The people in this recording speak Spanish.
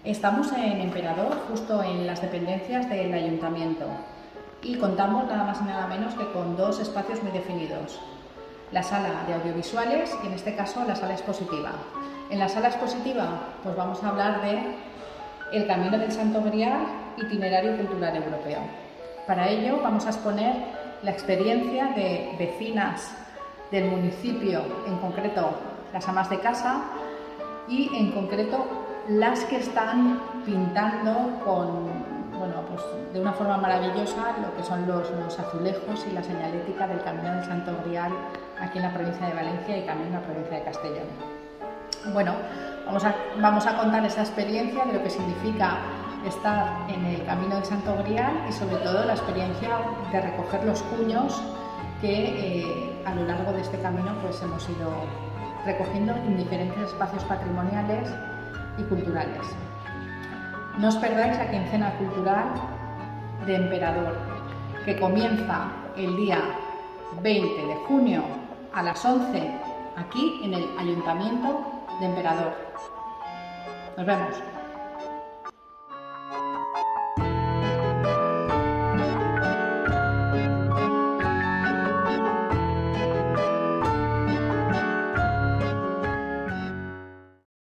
Estamos en Emperador, justo en las dependencias del Ayuntamiento, y contamos nada más y nada menos que con dos espacios muy definidos. La sala de audiovisuales y en este caso la sala expositiva. En la sala expositiva pues vamos a hablar de el Camino del Santo Grial, itinerario cultural europeo. Para ello vamos a exponer la experiencia de vecinas del municipio, en concreto las amas de casa y en concreto las que están pintando de una forma maravillosa lo que son los azulejos y la señalética del Camino del Santo Grial aquí en la provincia de Valencia y también en la provincia de Castellón. Bueno, vamos a contar esa experiencia de lo que significa estar en el Camino del Santo Grial y sobre todo la experiencia de recoger los cuños que a lo largo de este camino pues hemos ido recogiendo en diferentes espacios patrimoniales y culturales. No os perdáis la quincena cultural de Emperador, que comienza el día 20 de junio a las 11 aquí en el Ayuntamiento de Emperador. Nos vemos.